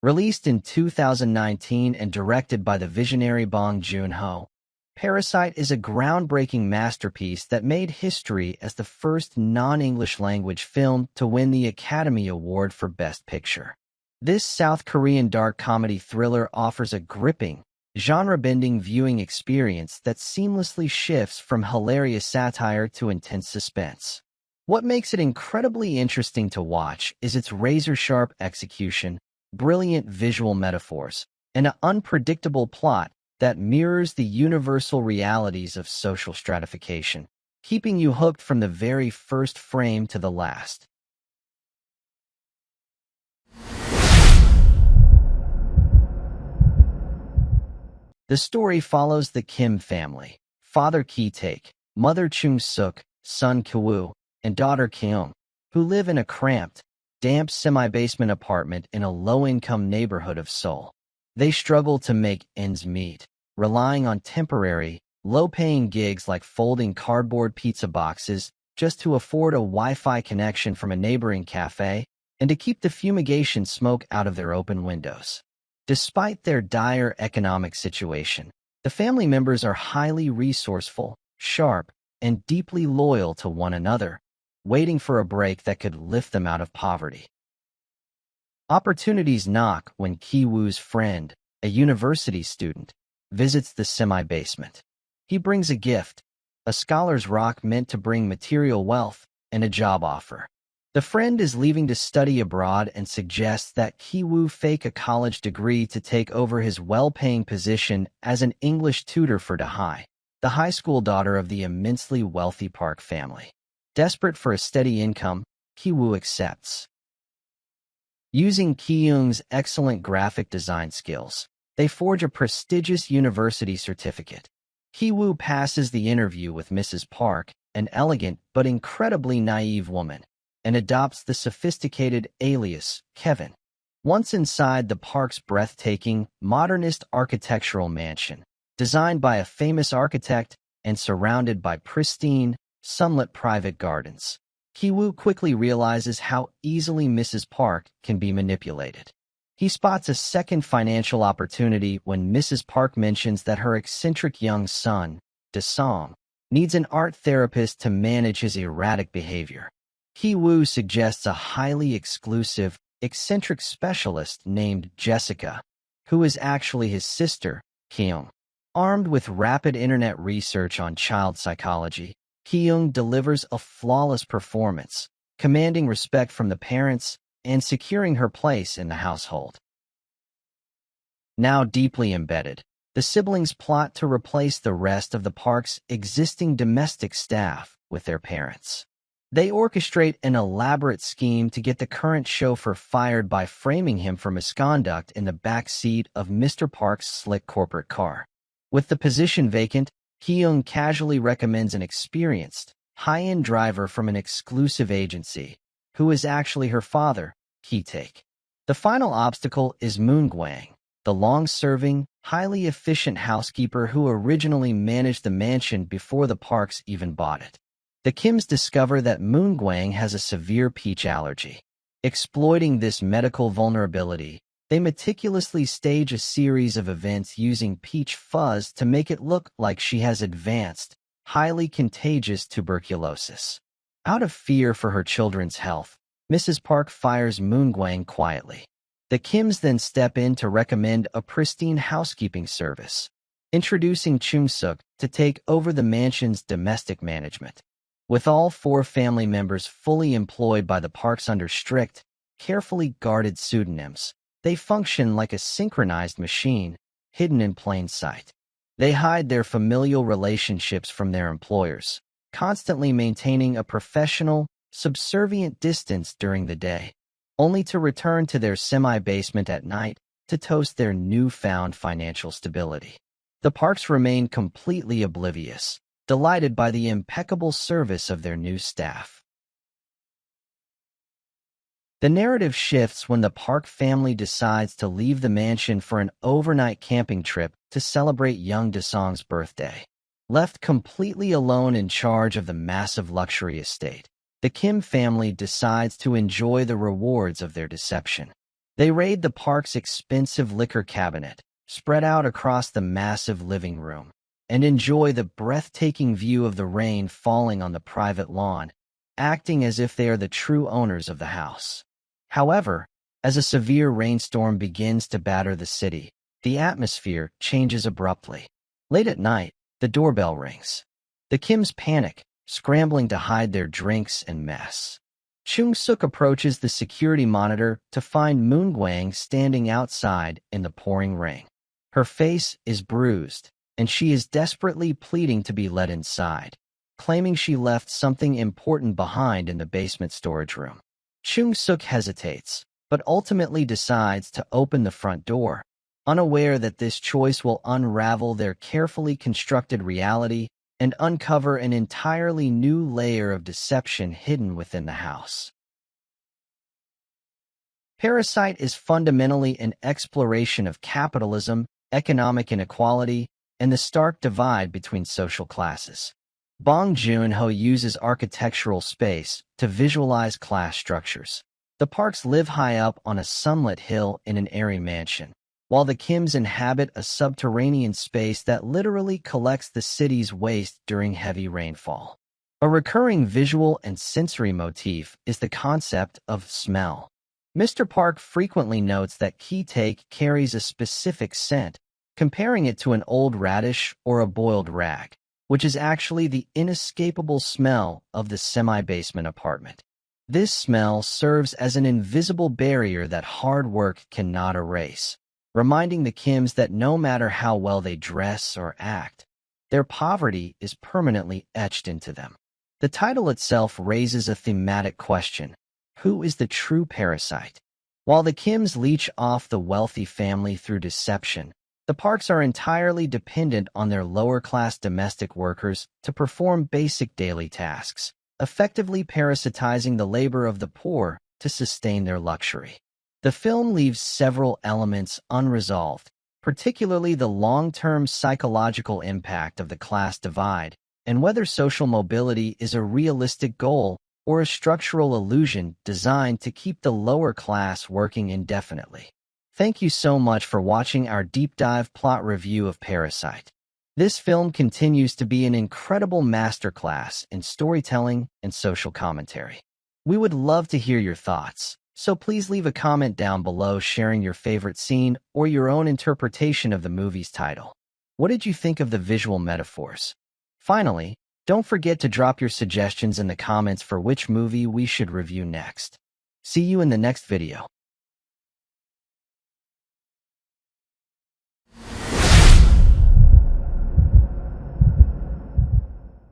Released in 2019 and directed by the visionary Bong Joon-ho, Parasite is a groundbreaking masterpiece that made history as the first non-English language film to win the Academy Award for Best Picture. This South Korean dark comedy thriller offers a gripping, genre-bending viewing experience that seamlessly shifts from hilarious satire to intense suspense. What makes it incredibly interesting to watch is its razor-sharp execution, brilliant visual metaphors, and an unpredictable plot that mirrors the universal realities of social stratification, keeping you hooked from the very first frame to the last. The story follows the Kim family, father Ki-taek, mother Chung-suk, son Ki-woo, and daughter Kyung, who live in a cramped, damp semi-basement apartment in a low-income neighborhood of Seoul. They struggle to make ends meet, relying on temporary, low-paying gigs like folding cardboard pizza boxes just to afford a Wi-Fi connection from a neighboring cafe and to keep the fumigation smoke out of their open windows. Despite their dire economic situation, the family members are highly resourceful, sharp, and deeply loyal to one another, waiting for a break that could lift them out of poverty. Opportunities knock when Ki-woo's friend, a university student, visits the semi-basement. He brings a gift, a scholar's rock meant to bring material wealth, and a job offer. The friend is leaving to study abroad and suggests that Ki-woo fake a college degree to take over his well-paying position as an English tutor for Dahai, the high school daughter of the immensely wealthy Park family. Desperate for a steady income, Ki-woo accepts. Using Ki-young's excellent graphic design skills, they forge a prestigious university certificate. Ki-woo passes the interview with Mrs. Park, an elegant but incredibly naive woman, and adopts the sophisticated alias, Kevin. Once inside the Park's breathtaking, modernist architectural mansion, designed by a famous architect and surrounded by pristine, sunlit private gardens, Ki-woo quickly realizes how easily Mrs. Park can be manipulated. He spots a second financial opportunity when Mrs. Park mentions that her eccentric young son, Desong, needs an art therapist to manage his erratic behavior. Ki-woo suggests a highly exclusive, eccentric specialist named Jessica, who is actually his sister, Kyung. Armed with rapid internet research on child psychology, Kyung delivers a flawless performance, commanding respect from the parents and securing her place in the household. Now deeply embedded, the siblings plot to replace the rest of the park's existing domestic staff with their parents. They orchestrate an elaborate scheme to get the current chauffeur fired by framing him for misconduct in the back seat of Mr. Park's slick corporate car. With the position vacant, Kyung casually recommends an experienced, high-end driver from an exclusive agency, who is actually her father, Ki-taek. The final obstacle is Moon Gwang, the long-serving, highly efficient housekeeper who originally managed the mansion before the Parks even bought it. The Kims discover that Moon Gwang has a severe peach allergy. Exploiting this medical vulnerability, they meticulously stage a series of events using peach fuzz to make it look like she has advanced, highly contagious tuberculosis. Out of fear for her children's health, Mrs. Park fires Moon Gwang quietly. The Kims then step in to recommend a pristine housekeeping service, introducing Chung-suk to take over the mansion's domestic management. With all four family members fully employed by the Parks under strict, carefully guarded pseudonyms, they function like a synchronized machine, hidden in plain sight. They hide their familial relationships from their employers, constantly maintaining a professional, subservient distance during the day, only to return to their semi-basement at night to toast their newfound financial stability. The Parks remain completely oblivious, delighted by the impeccable service of their new staff. The narrative shifts when the Park family decides to leave the mansion for an overnight camping trip to celebrate young Desong's birthday. Left completely alone in charge of the massive luxury estate, the Kim family decides to enjoy the rewards of their deception. They raid the park's expensive liquor cabinet, spread out across the massive living room, and enjoy the breathtaking view of the rain falling on the private lawn, acting as if they are the true owners of the house. However, as a severe rainstorm begins to batter the city, the atmosphere changes abruptly. Late at night, the doorbell rings. The Kims panic, scrambling to hide their drinks and mess. Chung-suk approaches the security monitor to find Moon-gwang standing outside in the pouring rain. Her face is bruised, and she is desperately pleading to be let inside, claiming she left something important behind in the basement storage room. Chung-suk hesitates, but ultimately decides to open the front door, unaware that this choice will unravel their carefully constructed reality and uncover an entirely new layer of deception hidden within the house. Parasite is fundamentally an exploration of capitalism, economic inequality, and the stark divide between social classes. Bong Joon-ho uses architectural space to visualize class structures. The parks live high up on a sunlit hill in an airy mansion, while the Kims inhabit a subterranean space that literally collects the city's waste during heavy rainfall. A recurring visual and sensory motif is the concept of smell. Mr. Park frequently notes that Ki-taek carries a specific scent, comparing it to an old radish or a boiled rag, which is actually the inescapable smell of the semi-basement apartment. This smell serves as an invisible barrier that hard work cannot erase, reminding the Kims that no matter how well they dress or act, their poverty is permanently etched into them. The title itself raises a thematic question: who is the true parasite? While the Kims leech off the wealthy family through deception, the parks are entirely dependent on their lower-class domestic workers to perform basic daily tasks, effectively parasitizing the labor of the poor to sustain their luxury. The film leaves several elements unresolved, particularly the long-term psychological impact of the class divide and whether social mobility is a realistic goal or a structural illusion designed to keep the lower class working indefinitely. Thank you so much for watching our deep dive plot review of Parasite. This film continues to be an incredible masterclass in storytelling and social commentary. We would love to hear your thoughts, so please leave a comment down below sharing your favorite scene or your own interpretation of the movie's title. What did you think of the visual metaphors? Finally, don't forget to drop your suggestions in the comments for which movie we should review next. See you in the next video.